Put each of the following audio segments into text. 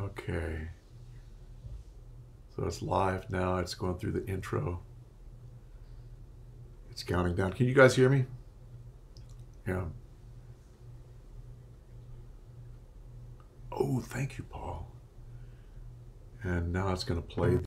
Okay. So it's live now. It's going through the intro. It's counting down. Can you guys hear me? Yeah. Oh, thank you, Paul. And now it's going to play.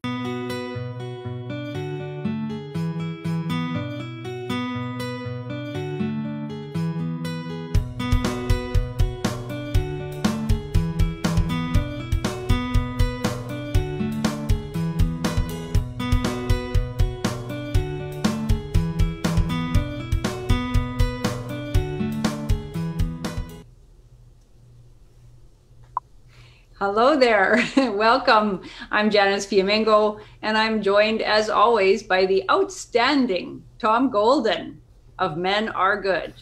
Hello there. Welcome. I'm Janice Fiamengo, and I'm joined, as always, by the outstanding Tom Golden of Men Are Good,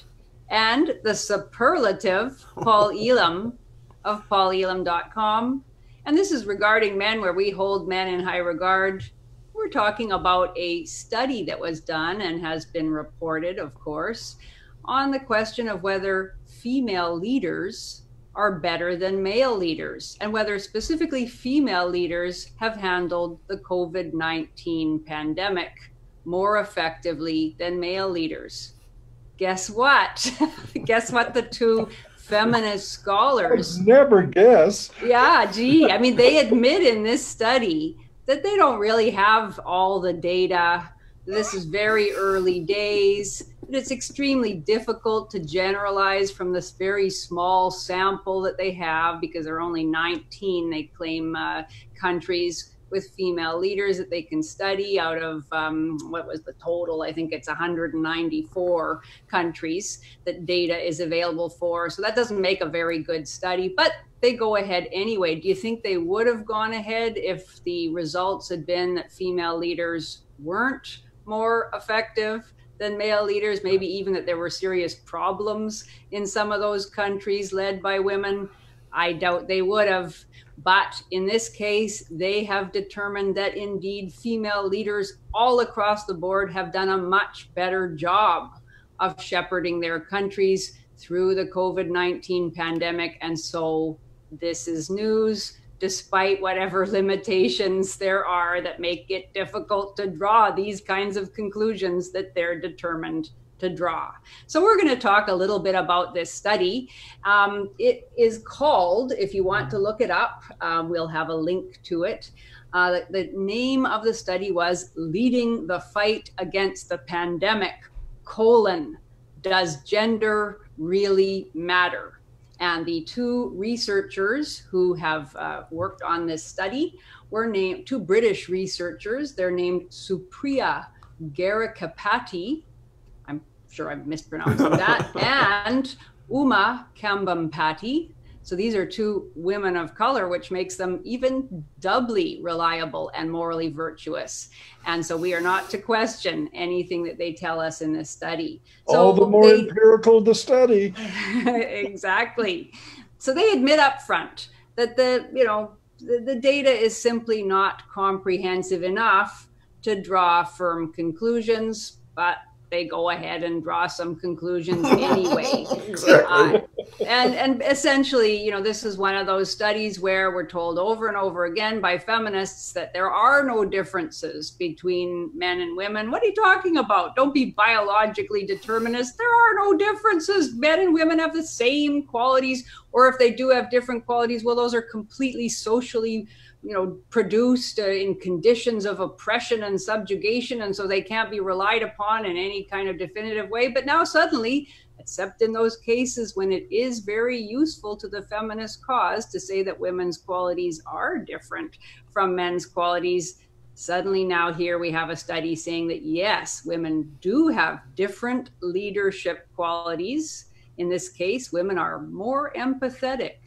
and the superlative Paul Elam of paulelam.com. And this is regarding men, where we hold men in high regard. We're talking about a study that was done and has been reported, of course, on the question of whether female leaders are better than male leaders, and whether specifically female leaders have handled the COVID-19 pandemic more effectively than male leaders. Guess what? Guess what the two feminist scholars... I would never guess. Yeah, gee, I mean, they admit in this study that they don't really have all the data. This is very early days. It's extremely difficult to generalize from this very small sample that they have, because there are only 19, they claim, countries with female leaders that they can study out of, what was the total? I think it's 194 countries that data is available for. So that doesn't make a very good study, but they go ahead anyway. Do you think they would have gone ahead if the results had been that female leaders weren't more effective than male leaders, maybe even that there were serious problems in some of those countries led by women? I doubt they would have. But in this case, they have determined that indeed female leaders all across the board have done a much better job of shepherding their countries through the COVID-19 pandemic. And so this is news, despite whatever limitations there are that make it difficult to draw these kinds of conclusions that they're determined to draw. So we're going to talk a little bit about this study. It is called, if you want to look it up, we'll have a link to it. The name of the study was Leading the Fight Against the Pandemic, Does Gender Really Matter? And the two researchers who have worked on this study were named, two British researchers. They're named Supriya Garikapati, I'm sure I'm mispronouncing that, and Uma Kambampati. So these are two women of color, which makes them even doubly reliable and morally virtuous. And so we are not to question anything that they tell us in this study. So all the more empirical the study. Exactly. So they admit up front that the data is simply not comprehensive enough to draw firm conclusions, but they go ahead and draw some conclusions anyway. Exactly. And essentially, this is one of those studies where we're told over and over again by feminists that there are no differences between men and women. What are you talking about? Don't be biologically determinist. There are no differences. Men and women have the same qualities, or if they do have different qualities, well, those are completely socially produced in conditions of oppression and subjugation, and so they can't be relied upon in any kind of definitive way. But now suddenly, except in those cases when it is very useful to the feminist cause to say that women's qualities are different from men's qualities, suddenly now here we have a study saying that yes, women do have different leadership qualities. In this case, women are more empathetic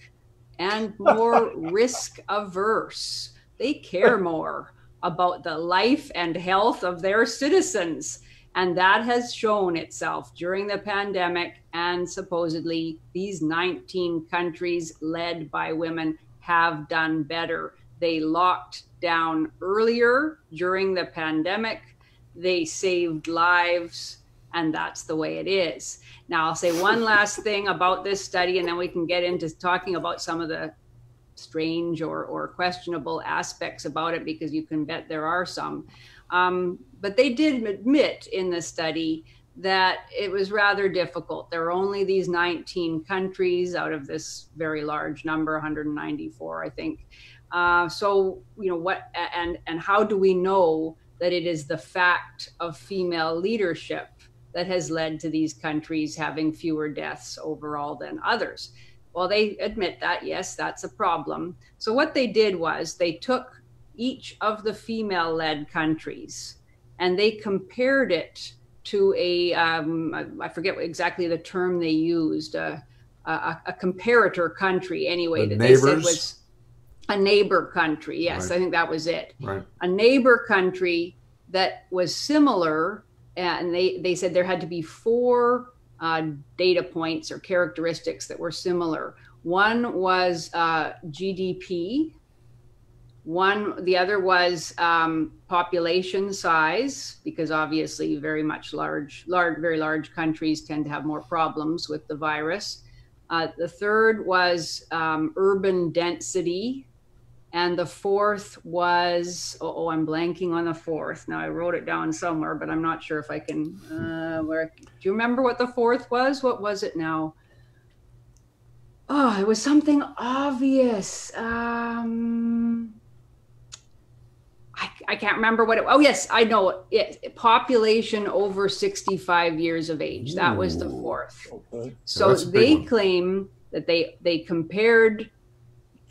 and more risk averse. They care more about the life and health of their citizens. And that has shown itself during the pandemic. And supposedly these 19 countries led by women have done better. They locked down earlier during the pandemic. They saved lives. And that's the way it is. Now, I'll say one last thing about this study, and then we can get into talking about some of the strange or questionable aspects about it, because you can bet there are some. But they did admit in the study that it was rather difficult. There were only these 19 countries out of this very large number, 194, I think. So, what and how do we know that it is the fact of female leadership that has led to these countries having fewer deaths overall than others? Well, they admit that, yes, that's a problem. So what they did was they took each of the female-led countries and they compared it to I forget exactly the term they used, a comparator country anyway, that they said was a neighbor country. Yes, right. I think that was it. Right. A neighbor country that was similar, and they said there had to be 4 data points or characteristics that were similar. One was GDP. The other was population size, because obviously very large countries tend to have more problems with the virus. The third was urban density. And the fourth was, I'm blanking on the fourth. Now I wrote it down somewhere, but I'm not sure if I can, do you remember what the fourth was? What was it now? Oh, it was something obvious. I can't remember what it was. Oh, yes, I know it. Population over 65 years of age. That was the fourth. Okay. So they claim that they compared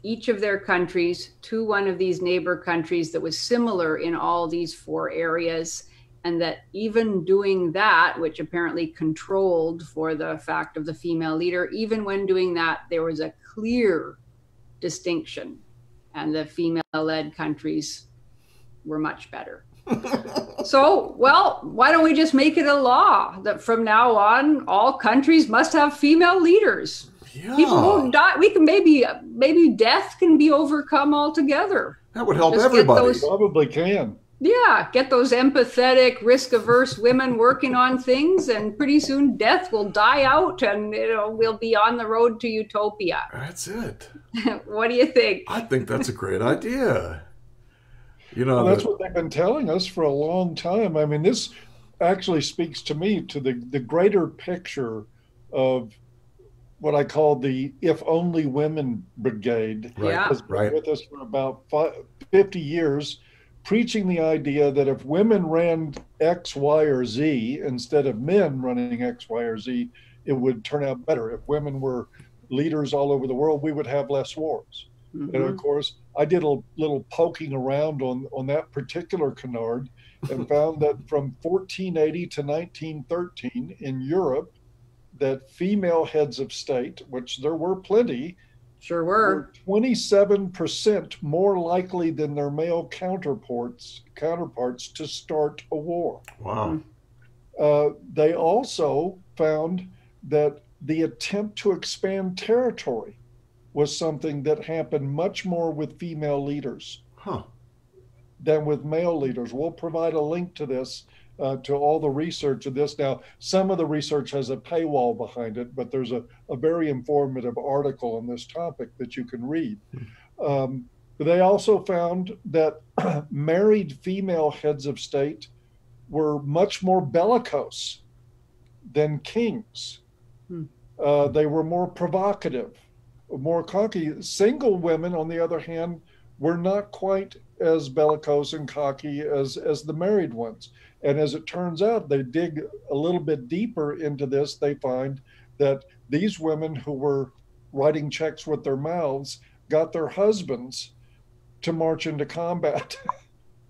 each of their countries to one of these neighbor countries that was similar in all these 4 areas, and that even doing that, which apparently controlled for the fact of the female leader, even when doing that, there was a clear distinction, and the female-led countries were much better. So, well, why don't we just make it a law that from now on, all countries must have female leaders? Yeah. People won't die. We can maybe death can be overcome altogether. That would help everybody. Probably can. Yeah, get those empathetic, risk-averse women working on things, and pretty soon death will die out, and we'll be on the road to utopia. That's it. What do you think? I think that's a great idea. Well, that's what they've been telling us for a long time. I mean, this actually speaks to me to the greater picture of what I call the If Only Women Brigade. Right. Yeah. Has been with us for about 50 years, preaching the idea that if women ran X, Y, or Z instead of men running X, Y, or Z, it would turn out better. If women were leaders all over the world, we would have less wars. Mm-hmm. And of course, I did a little poking around on that particular canard and found that from 1480 to 1913 in Europe, that female heads of state, which there were plenty, sure were 27% more likely than their male counterparts to start a war. Wow. They also found that the attempt to expand territory was something that happened much more with female leaders than with male leaders. We'll provide a link to this, to all the research of this. Now, some of the research has a paywall behind it, but there's a very informative article on this topic that you can read. But they also found that married female heads of state were much more bellicose than kings. They were more provocative, more cocky. Single women, on the other hand, were not quite as bellicose and cocky as the married ones. And as it turns out, they dig a little bit deeper into this. They find that these women who were writing checks with their mouths got their husbands to march into combat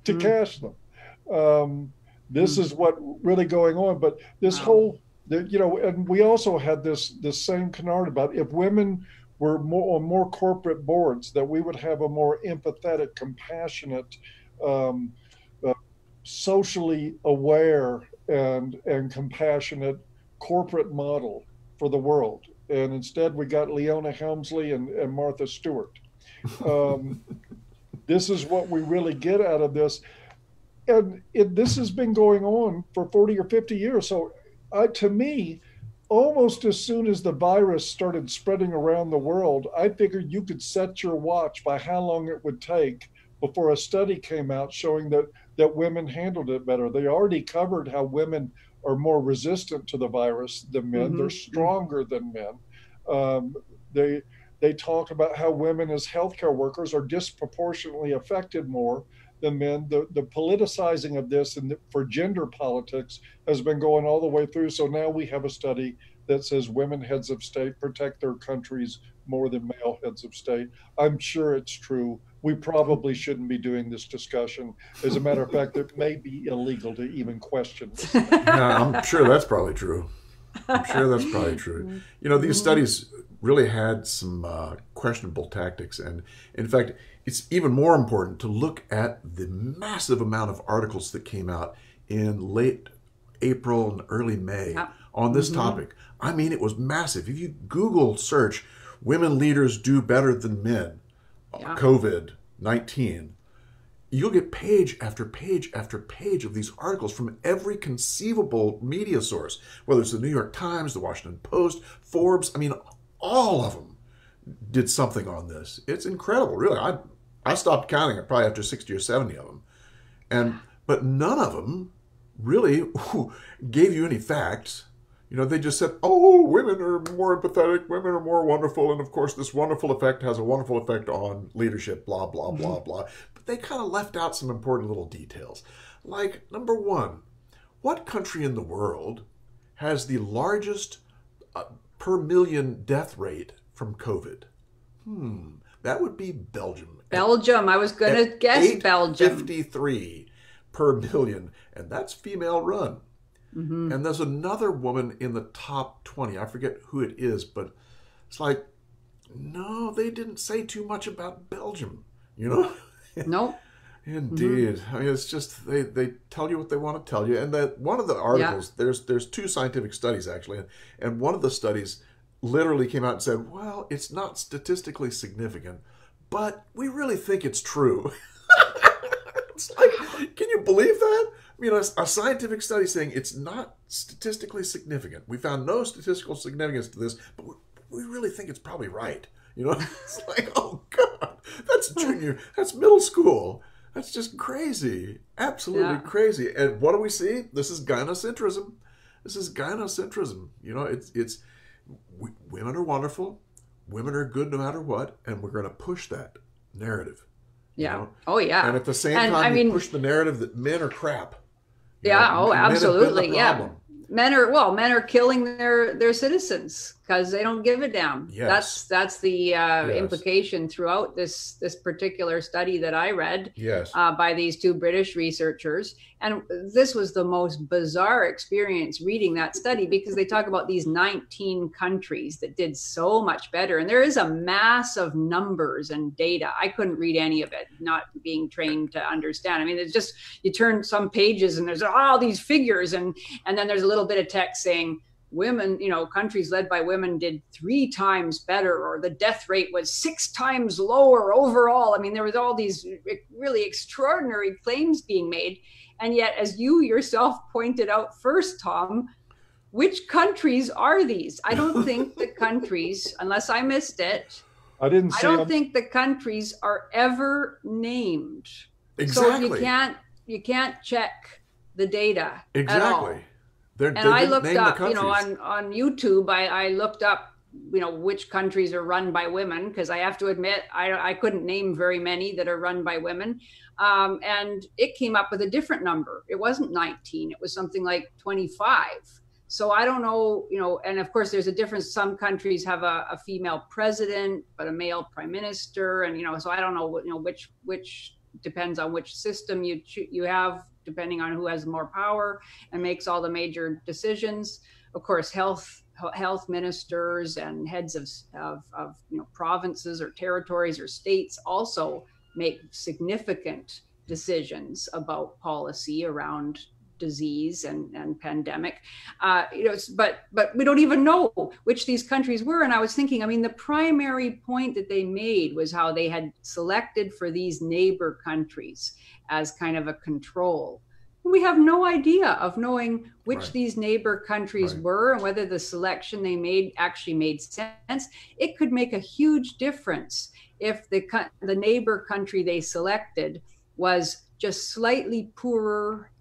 to cash them. This is what really going on. But this whole, and we also had this same canard about if women were more on more corporate boards, that we would have a more empathetic, compassionate, socially aware and compassionate corporate model for the world. And instead we got Leona Helmsley and Martha Stewart. This is what we really get out of this. And this has been going on for 40 or 50 years. So to me, almost as soon as the virus started spreading around the world, I figured you could set your watch by how long it would take before a study came out showing that women handled it better. They already covered how women are more resistant to the virus than men. Mm-hmm. They're stronger than men. Um, they they talk about how women as healthcare workers are disproportionately affected more than men. The politicizing of this and for gender politics has been going all the way through. So now we have a study that says women heads of state protect their countries more than male heads of state. I'm sure it's true. We probably shouldn't be doing this discussion. As a matter of fact, it may be illegal to even question this. Yeah, I'm sure that's probably true. I'm sure that's probably true. You know, these studies really had some questionable tactics. And in fact, it's even more important to look at the massive amount of articles that came out in late April and early May on this topic. I mean, it was massive. If you Google search women leaders do better than men, COVID-19, you'll get page after page after page of these articles from every conceivable media source, whether it's the New York Times, the Washington Post, Forbes. I mean, all of them did something on this. It's incredible, really. I stopped counting it probably after 60 or 70 of them. But none of them really gave you any facts. You know, they just said, oh, women are more empathetic, women are more wonderful, and of course this wonderful effect has a wonderful effect on leadership, blah, blah, blah, blah. But they kind of left out some important little details. Like, number one, what country in the world has the largest per million death rate from COVID? That would be Belgium. Belgium. I was going to guess Belgium. 53 per million, and that's female run. And there's another woman in the top 20. I forget who it is, but it's like, no, they didn't say too much about Belgium, you know? Nope. Indeed. I mean, it's just, they tell you what they want to tell you. And that one of the articles, there's two scientific studies, actually. And one of the studies literally came out and said, well, it's not statistically significant, but we really think it's true. It's like, can you believe that? I mean, a scientific study saying it's not statistically significant. We found no statistical significance to this, but we really think it's probably right. You know, it's like, oh God, that's junior, that's middle school. That's just crazy, absolutely crazy. And what do we see? This is gynocentrism. This is gynocentrism. You know, women are wonderful, women are good no matter what, and we're going to push that narrative. Yeah. You know? Oh, yeah. And at the same time, we push the narrative that men are crap. Absolutely. Yeah. Men are killing their citizens because they don't give a damn. Yes. That's the implication throughout this particular study that I read by these two British researchers. And this was the most bizarre experience reading that study because they talk about these 19 countries that did so much better. And there is a mass of numbers and data. I couldn't read any of it, not being trained to understand. I mean, it's just, you turn some pages and there's all these figures and then there's a little bit of text saying, women, countries led by women did 3 times better, or the death rate was 6 times lower overall. I mean, there was all these really extraordinary claims being made. And yet, as you yourself pointed out first, Tom, which countries are these? I don't think the countries, unless I missed it, I don't think the countries are ever named. Exactly. So you can't check the data at all. And I looked up, on YouTube, I looked up, which countries are run by women, because I have to admit, I couldn't name very many that are run by women. And it came up with a different number. It wasn't 19. It was something like 25. So I don't know, and of course there's a difference. Some countries have a female president, but a male prime minister. And, so I don't know, which depends on which system you have, depending on who has more power and makes all the major decisions. Of course, health ministers and heads of provinces or territories or states also make significant decisions about policy around disease and pandemic. But we don't even know which these countries were. And I was thinking, I mean, the primary point that they made was how they had selected for these neighbor countries as kind of a control. We have no idea of knowing which Right. these neighbor countries Right. were and whether the selection they made actually made sense. It could make a huge difference if the neighbor country they selected was just slightly poorer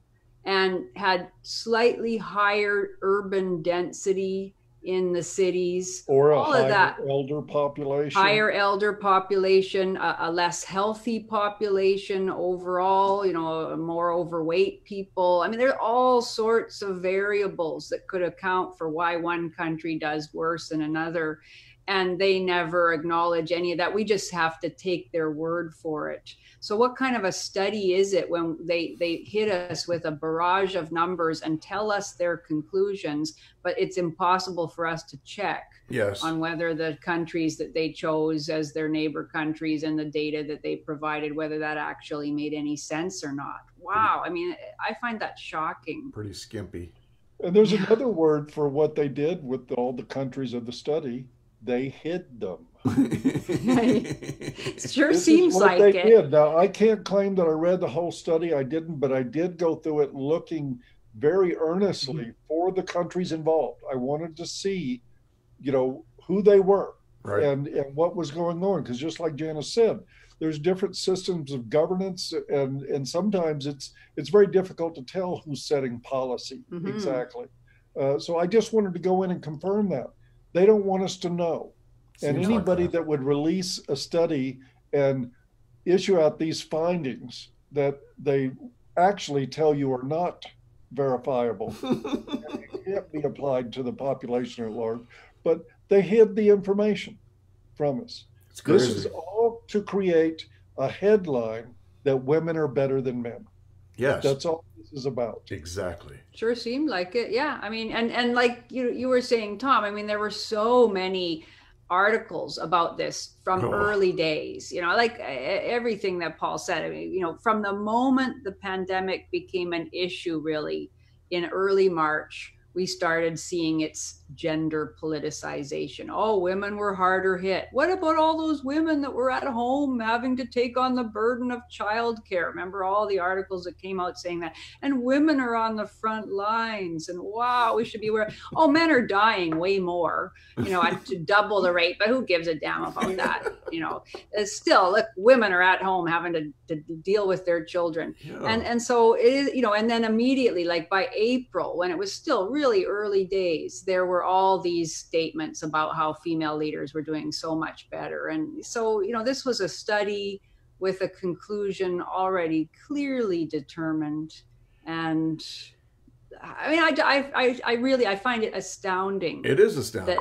and had slightly higher urban density in the cities, Or a all of higher that. elder population. Higher elder population, a less healthy population overall, more overweight people. I mean, there are all sorts of variables that could account for why one country does worse than another. And they never acknowledge any of that. We just have to take their word for it. So what kind of a study is it when they hit us with a barrage of numbers and tell us their conclusions, but it's impossible for us to check Yes. on whether the countries that they chose as their neighbor countries and the data that they provided, whether that actually made any sense or not. Wow. I mean, I find that shocking. Pretty skimpy. And there's another word for what they did with all the countries of the study. They hid them. It sure This seems is what like they it. did. Now, I can't claim that I read the whole study. I didn't, but I did go through it looking very earnestly for the countries involved. I wanted to see, who they were Right. and what was going on. Because just like Janice said, there's different systems of governance, and sometimes it's very difficult to tell who's setting policy exactly. So I just wanted to go in and confirm that. They don't want us to know. And Seems like anybody that. that would release a study and issue out these findings that they actually tell you are not verifiable can't be applied to the population at large, but they hid the information from us. It's This crazy. is all to create a headline that women are better than men. Yes. That's all this is about. Exactly. Sure seemed like it. Yeah. I mean, and like you were saying, Tom, I mean, there were so many articles about this from Oh. early days, like everything that Paul said. I mean, from the moment the pandemic became an issue, really, in early March, we started seeing its gender politicization. Oh, women were harder hit. What about all those women that were at home having to take on the burden of childcare? Remember all the articles that came out saying that? And women are on the front lines. And wow, we should be aware. Oh, men are dying way more, to double the rate. But who gives a damn about that? Still, look, women are at home having to deal with their children. Yeah. And so it is, and then immediately, like by April, when it was still really early days, there were all these statements about how female leaders were doing so much better. And so, this was a study with a conclusion already clearly determined. And I mean, I find it astounding. It is astounding.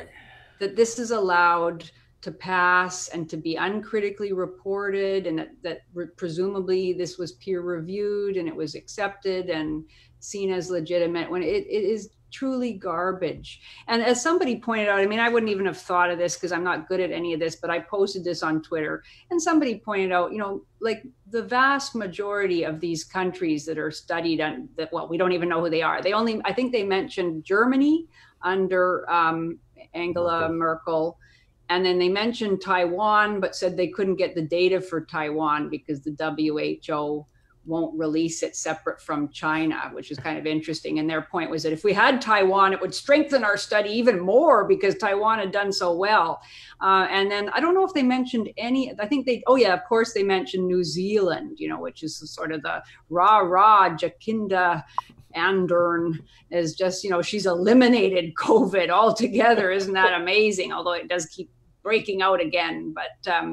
That this is allowed to pass and to be uncritically reported, and that presumably this was peer reviewed and it was accepted and seen as legitimate, when it is truly garbage. And as somebody pointed out, I mean, I wouldn't even have thought of this because I'm not good at any of this, but I posted this on Twitter, and somebody pointed out, like the vast majority of these countries that are studied on that, well, we don't even know who they are. I think they mentioned Germany under Angela Merkel. And then they mentioned Taiwan, but said they couldn't get the data for Taiwan because the WHO won't release it separate from China, which is kind of interesting. And their point was that if we had Taiwan, it would strengthen our study even more because Taiwan had done so well. And then I don't know if they mentioned any, I think of course they mentioned New Zealand, which is sort of the rah-rah Jacinda Ardern is just, she's eliminated COVID altogether. Isn't that amazing? Although it does keep breaking out again. But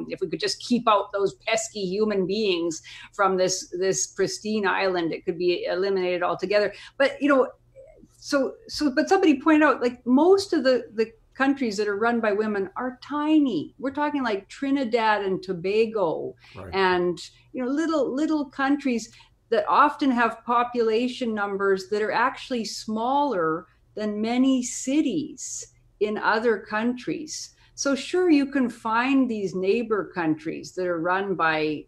if we could just keep out those pesky human beings from this pristine island, it could be eliminated altogether. But, but somebody pointed out, like most of the countries that are run by women are tiny. We're talking like Trinidad and Tobago, right. And, little countries that often have population numbers that are actually smaller than many cities in other countries. So sure, you can find these neighbor countries that are run by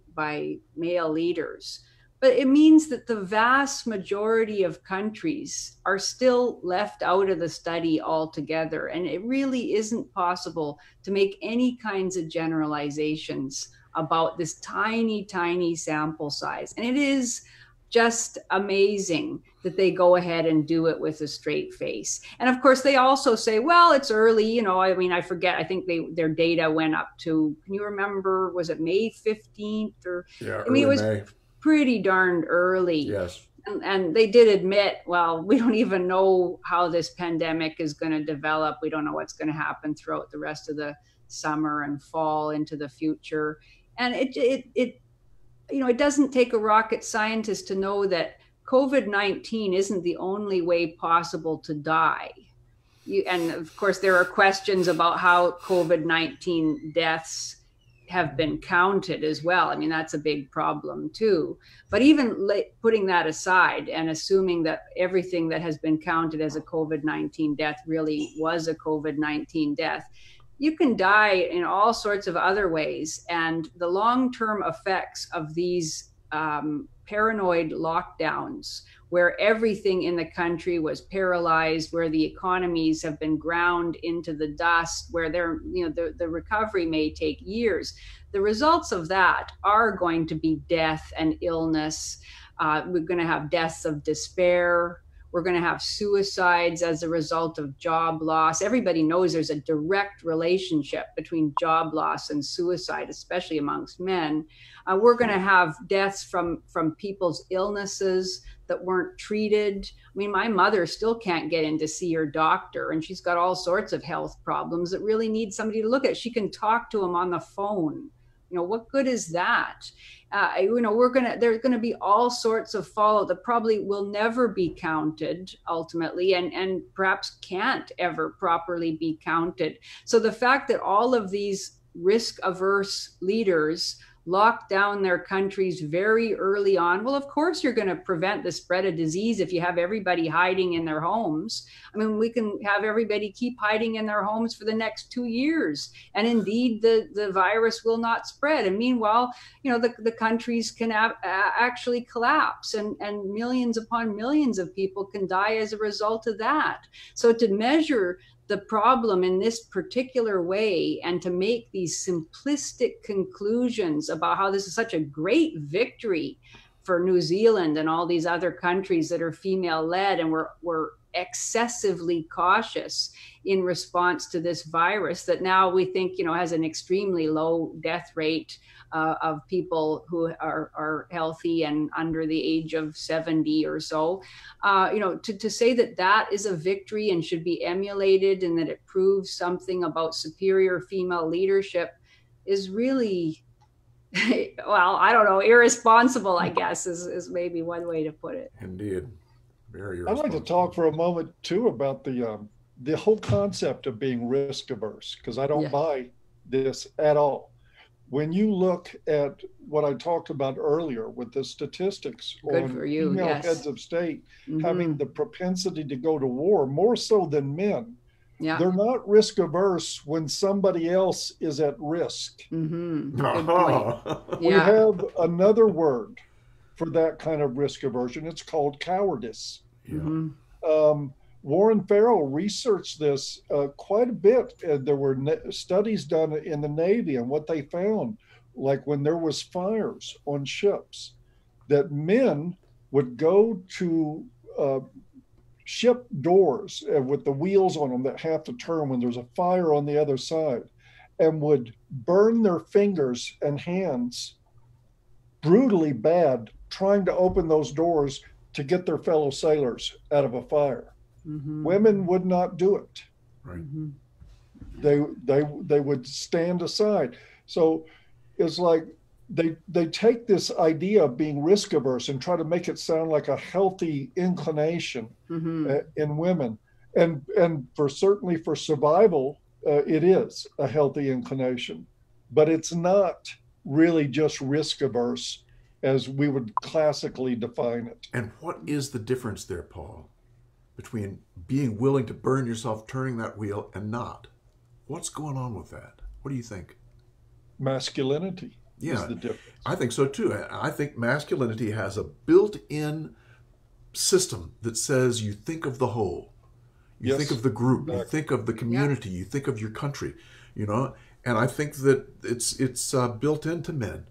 male leaders, but it means that the vast majority of countries are still left out of the study altogether. And it really isn't possible to make any kinds of generalizations about this tiny, tiny sample size. And it is just amazing that they go ahead and do it with a straight face. And of course, they also say, well, it's early. You know, I mean, I forget, I think their data went up to, can you remember, was it May 15th? Or, yeah, I mean, it was May. pretty darned early. Yes. And they did admit, well, we don't even know how this pandemic is going to develop. We don't know what's going to happen throughout the rest of the summer and fall into the future. And it doesn't take a rocket scientist to know that COVID-19 isn't the only way possible to die. And of course, there are questions about how COVID-19 deaths have been counted as well. I mean, that's a big problem too. But even putting that aside and assuming that everything that has been counted as a COVID-19 death really was a COVID-19 death, you can die in all sorts of other ways. And the long-term effects of these paranoid lockdowns, where everything in the country was paralyzed, where the economies have been ground into the dust, where the recovery may take years. The results of that are going to be death and illness. We're going to have deaths of despair. We're going to have suicides as a result of job loss. Everybody knows there's a direct relationship between job loss and suicide, especially amongst men. We're going to have deaths from people's illnesses that weren't treated. I mean, my mother still can't get in to see her doctor, and she's got all sorts of health problems that really need somebody to look at. She can talk to him on the phone. You know, what good is that? There's going to be all sorts of fallout that probably will never be counted ultimately, and perhaps can't ever properly be counted. So the fact that all of these risk-averse leaders lock down their countries very early on, well, of course you're going to prevent the spread of disease if you have everybody hiding in their homes. I mean, we can have everybody keep hiding in their homes for the next 2 years, and indeed the virus will not spread. And meanwhile, the countries can actually collapse, and millions upon millions of people can die as a result of that. So to measure the problem in this particular way and to make these simplistic conclusions about how this is such a great victory for New Zealand and all these other countries that are female-led, and we're excessively cautious in response to this virus that now we think has an extremely low death rate of people who are healthy and under the age of 70 or so. To say that is a victory and should be emulated, and that it proves something about superior female leadership is really, well, I don't know, irresponsible, I guess, is maybe one way to put it. Indeed. Very I'd like to talk for a moment too about the whole concept of being risk averse, because I don't buy this at all. When you look at what I talked about earlier with the statistics on female heads of state having the propensity to go to war more so than men, they're not risk averse when somebody else is at risk. We have another word for that kind of risk aversion. It's called cowardice. Warren Farrell researched this quite a bit. There were studies done in the Navy, and what they found, like when there was fires on ships, that men would go to ship doors with the wheels on them that have to turn when there's a fire on the other side, and would burn their fingers and hands brutally bad trying to open those doors to get their fellow sailors out of a fire. Women would not do it. Right. They would stand aside. So it's like they take this idea of being risk averse and try to make it sound like a healthy inclination in women. And certainly for survival, it is a healthy inclination, but it's not really just risk averse as we would classically define it. And what is the difference there, Paul, between being willing to burn yourself turning that wheel and not? What's going on with that? What do you think? Masculinity is the difference. I think so too. I think masculinity has a built-in system that says you think of the whole. You think of the group. Exactly. You think of the community. You think of your country. And I think that it's built into men.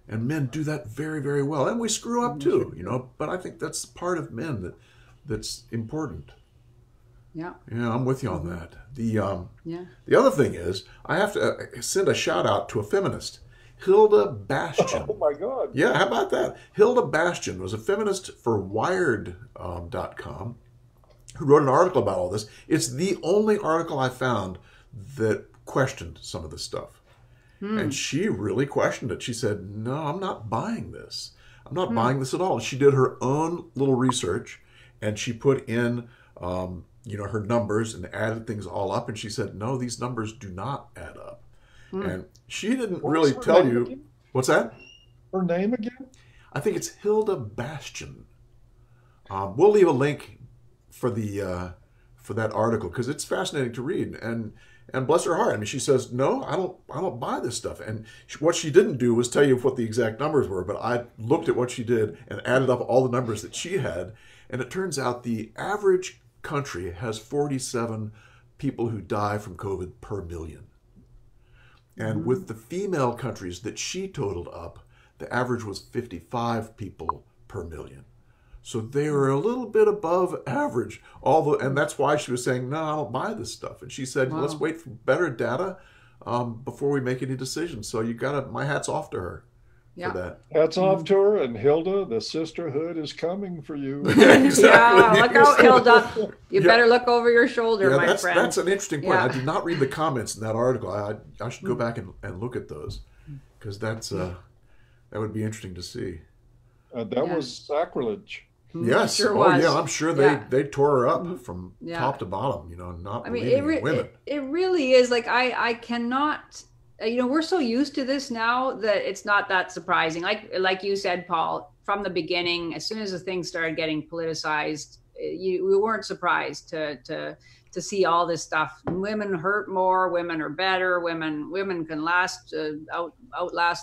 And men do that very, very well. And we screw up too, you know, but I think that's part of men that's important. Yeah. Yeah, I'm with you on that. Yeah. The other thing is, I have to send a shout out to a feminist, Hilda Bastian. Oh my God. Yeah, how about that? Hilda Bastian was a feminist for Wired.com who wrote an article about all this. It's the only article I found that questioned some of this stuff. And she really questioned it. She said, no, I'm not buying this. I'm not buying this at all. She did her own little research, and she put in, you know, her numbers and added things all up. And she said, no, these numbers do not add up. And she didn't really tell you. Again? What's that? Her name again? I think it's Hilda Bastian. We'll leave a link for that article because it's fascinating to read. And bless her heart, I mean, she says, no, I don't buy this stuff. And what she didn't do was tell you what the exact numbers were, but I looked at what she did and added up all the numbers that she had. And it turns out the average country has 47 people who die from COVID per million. And with the female countries that she totaled up, the average was 55 people per million. So they were a little bit above average. And that's why she was saying, no, I don't buy this stuff. And she said, let's wait for better data before we make any decisions. So my hat's off to her for that. Hats off to her. And Hilda, the sisterhood is coming for you. Exactly. Yeah, look out, Hilda. You better look over your shoulder, my friend. That's an interesting point. Yeah. I did not read the comments in that article. I should go back and look at those because that would be interesting to see. That was sacrilege. Yes. Sure was. Yeah. I'm sure they tore her up from top to bottom. You know, not believing in women. It really is. Like I cannot. You know, we're so used to this now that it's not that surprising. Like you said, Paul, from the beginning, as soon as the thing started getting politicized, we weren't surprised to see all this stuff. Women hurt more. Women are better. Women can outlast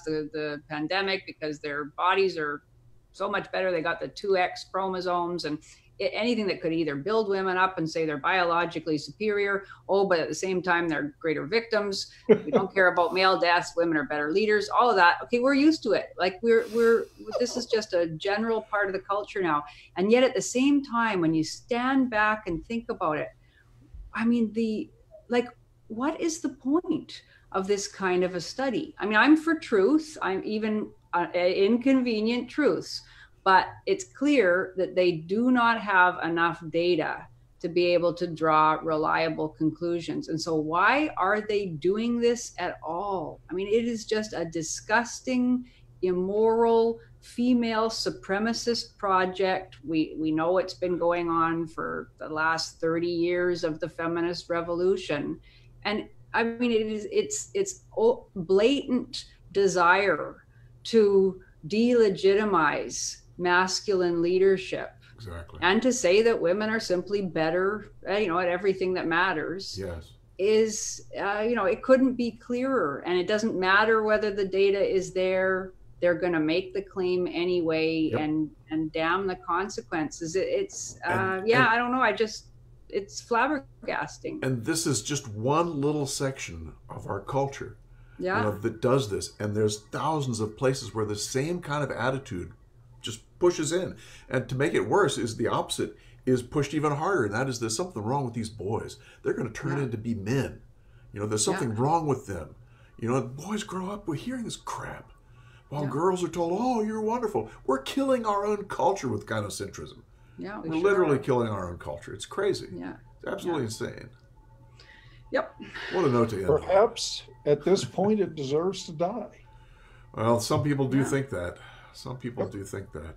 the pandemic because their bodies are so much better. They got the 2X chromosomes and anything that could either build women up and say they're biologically superior. But at the same time, they're greater victims. We don't care about male deaths. Women are better leaders. All of that. Okay, we're used to it. Like this is just a general part of the culture now. And yet at the same time, when you stand back and think about it, I mean, what is the point of this kind of a study? I mean, I'm for truth. I'm even inconvenient truths, but it's clear that they do not have enough data to be able to draw reliable conclusions. And so why are they doing this at all? I mean, it is just a disgusting, immoral, female supremacist project. We know it's been going on for the last 30 years of the feminist revolution. And I mean, it's blatant desire to delegitimize masculine leadership. Exactly. And to say that women are simply better, at everything that matters. Yes. Is, it couldn't be clearer. And it doesn't matter whether the data is there. They're going to make the claim anyway, and damn the consequences. I don't know. It's flabbergasting. And this is just one little section of our culture. Yeah. That does this, and there's thousands of places where the same kind of attitude just pushes in, and to make it worse is the opposite is pushed even harder, and that is there's something wrong with these boys. They're going to turn into be men. There's something wrong with them. Boys grow up with hearing this crap, while girls are told, "Oh, you're wonderful." We're killing our own culture with gynocentrism. Yeah, we're literally killing our own culture. It's crazy. Yeah, it's absolutely insane. Yep. What a note to end. Perhaps at this point it deserves to die. Well, some people do think that. Some people do think that.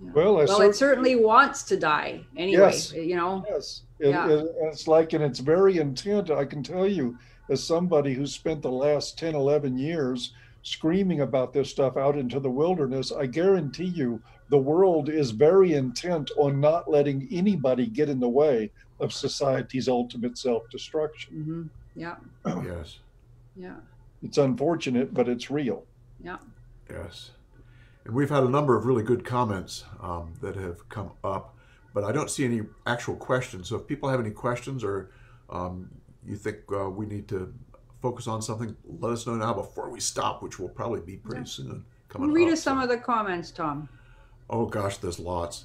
Yeah. Well, it certainly wants to die anyway. Yes. Yes. It's like in its very intent, I can tell you, as somebody who spent the last 10, 11 years screaming about this stuff out into the wilderness, I guarantee you the world is very intent on not letting anybody get in the way of society's ultimate self-destruction. Mm-hmm. Yeah. Yes. Yeah. It's unfortunate, but it's real. Yeah. Yes. And we've had a number of really good comments that have come up, but I don't see any actual questions. So if people have any questions or you think we need to focus on something, let us know now before we stop, which will probably be pretty soon. coming Read up. us some of the comments, Tom. Oh gosh, there's lots.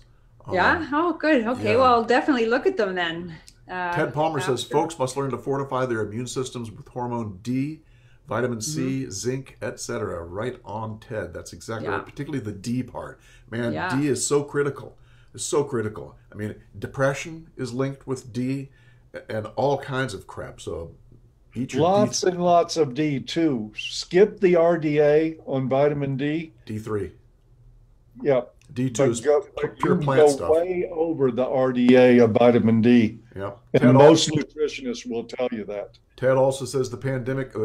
Yeah? Oh, good. Okay, yeah. well, I'll definitely look at them then. Ted Palmer says, folks must learn to fortify their immune systems with hormone D, vitamin C, zinc, etc. Right on, Ted. That's exactly right. Particularly the D part. Man, D is so critical. It's so critical. I mean, depression is linked with D and all kinds of crap. So eat your lots and lots of D too. Skip the RDA on vitamin D. D3. Yep. D2 is pure plant stuff. Way over the RDA of vitamin D. Yep. And most nutritionists will tell you that. Ted also says the plandemic,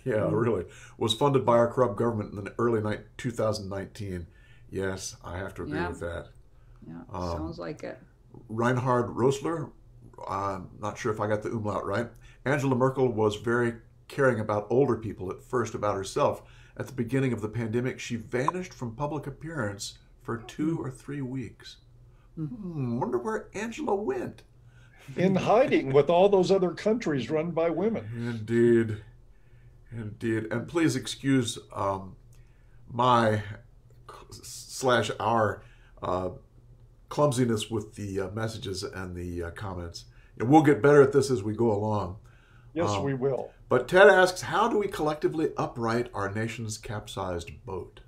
really, was funded by our corrupt government in the early 2019. Yes, I have to agree with that. Yeah, sounds like it. Reinhard Rosler, I'm not sure if I got the umlaut right. Angela Merkel was very caring about older people at first about herself. At the beginning of the pandemic, she vanished from public appearance for 2 or 3 weeks. Wonder where Angela went. In hiding with all those other countries run by women. Indeed. And please excuse my/our clumsiness with the messages and the comments. And we'll get better at this as we go along. Yes, we will. But Ted asks, how do we collectively upright our nation's capsized boat?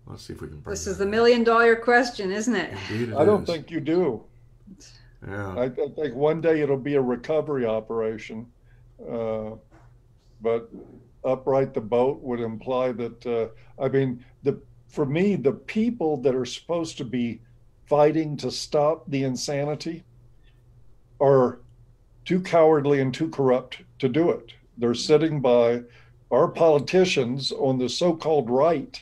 Let's see if we can bring this is the $1 million question, isn't it? Indeed it I don't is. think you do. Yeah. I think one day it'll be a recovery operation. But upright the boat would imply that, for me, the people that are supposed to be fighting to stop the insanity are too cowardly and too corrupt to do it. They're sitting by. Our politicians on the so-called right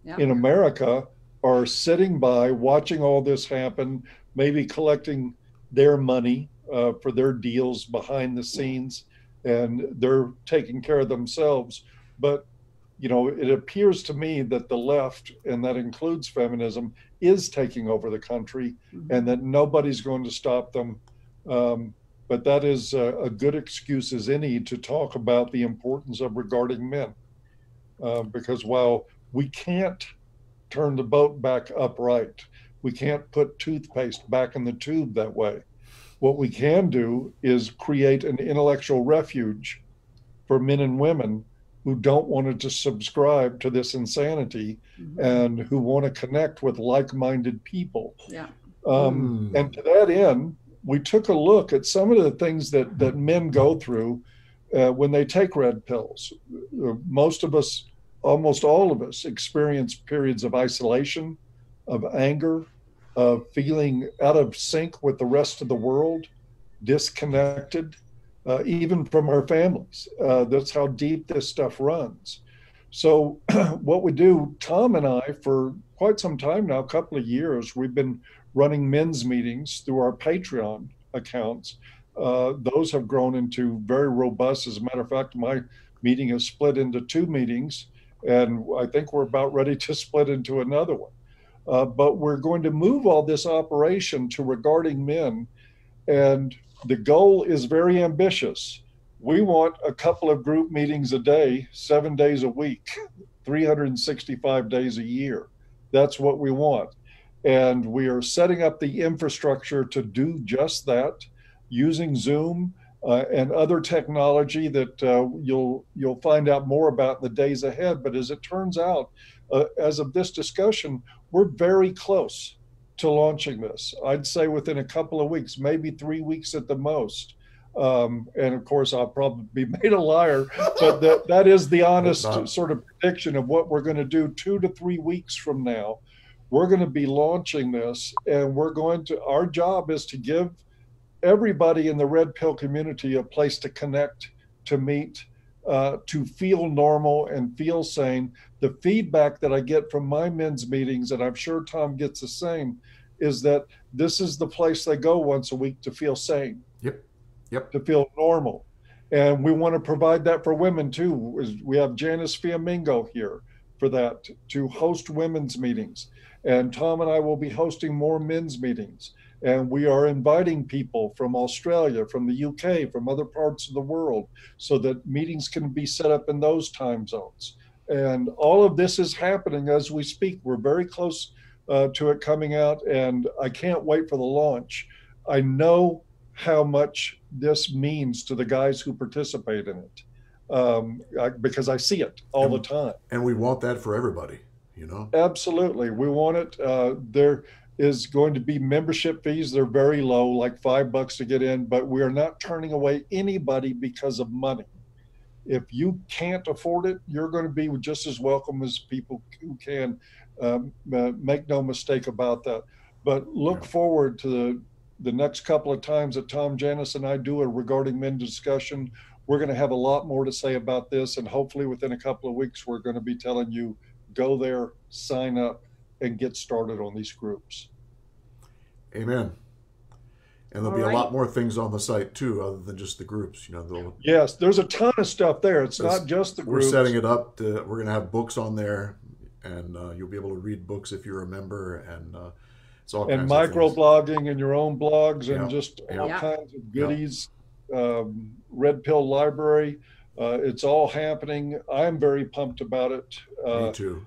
in America are sitting by watching all this happen, maybe collecting their money for their deals behind the scenes, and they're taking care of themselves. But, it appears to me that the left, and that includes feminism, is taking over the country, and that nobody's going to stop them. But that is a good excuse as any to talk about the importance of regarding men. Because while we can't turn the boat back upright, we can't put toothpaste back in the tube that way. What we can do is create an intellectual refuge for men and women who don't want to subscribe to this insanity and who want to connect with like-minded people. And to that end, we took a look at some of the things that men go through when they take red pills. Most of us, almost all of us, experience periods of isolation, of anger, of feeling out of sync with the rest of the world, disconnected, even from our families. That's how deep this stuff runs. So what we do, Tom and I, for quite some time now, a couple of years, we've been running men's meetings through our Patreon accounts. Those have grown into very robust. As a matter of fact, my meeting is split into 2 meetings, and I think we're about ready to split into another one. But we're going to move all this operation to regarding men, and the goal is very ambitious. We want a couple of group meetings a day, 7 days a week, 365 days a year. That's what we want. And we are setting up the infrastructure to do just that, using Zoom and other technology that you'll find out more about in the days ahead. But as it turns out, as of this discussion, we're very close to launching this. I'd say within a couple of weeks, maybe 3 weeks at the most. And of course, I'll probably be made a liar, but that is the honest sort of prediction of what we're going to do 2 to 3 weeks from now. We're going to be launching this, and our job is to give everybody in the red pill community a place to connect, to meet, to feel normal and feel sane. The feedback that I get from my men's meetings, and I'm sure Tom gets the same, is that this is the place they go once a week to feel sane. Yep. To feel normal. And we want to provide that for women too. We have Janice Fiamingo here for that, to host women's meetings. And Tom and I will be hosting more men's meetings. And we are inviting people from Australia, from the UK, from other parts of the world, so that meetings can be set up in those time zones. And all of this is happening as we speak. We're very close to it coming out, and I can't wait for the launch. I know how much this means to the guys who participate in it, because I see it all the time. And we want that for everybody, you know? Absolutely. We want it. There is going to be membership fees. They're very low, like $5 to get in, but we are not turning away anybody because of money. If you can't afford it, you're going to be just as welcome as people who can. Make no mistake about that. But look forward to the next couple of times that Tom Janice and I do a Regarding Men discussion. We're going to have a lot more to say about this, and hopefully within a couple of weeks, we're going to be telling you, go there, sign up, and get started on these groups. Amen. And there'll be a lot more things on the site too, other than just the groups. You know, yes, there's a ton of stuff there. It's not just the groups. We're setting it up. We're going to have books on there, and you'll be able to read books if you're a member, and it's all kinds of microblogging and your own blogs and just all kinds of goodies. Red Pill Library. It's all happening. I'm very pumped about it. Me too.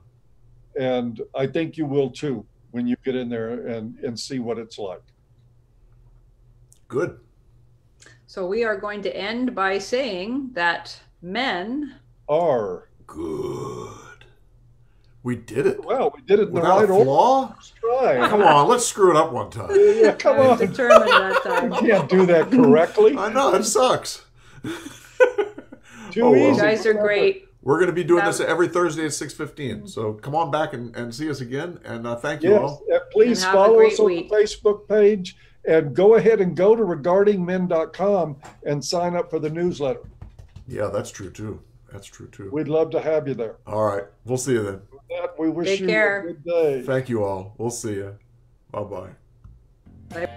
And I think you will too when you get in there and see what it's like. Good. So we are going to end by saying that men are good. We did it. Well, we did it in without the right a flaw. Try. Come on, let's screw it up one time. Yeah, come on. Determined that time. You can't do that correctly. I know, it sucks. Too easy. You guys are great. We're going to be doing this every Thursday at 6:15. So come on back and see us again. And thank you all. Please follow us on the Facebook page. And go ahead and go to regardingmen.com and sign up for the newsletter. Yeah, that's true too. That's true too. We'd love to have you there. All right. We'll see you then. With that, we wish you a good day. Thank you all. We'll see you. Bye-bye. Bye.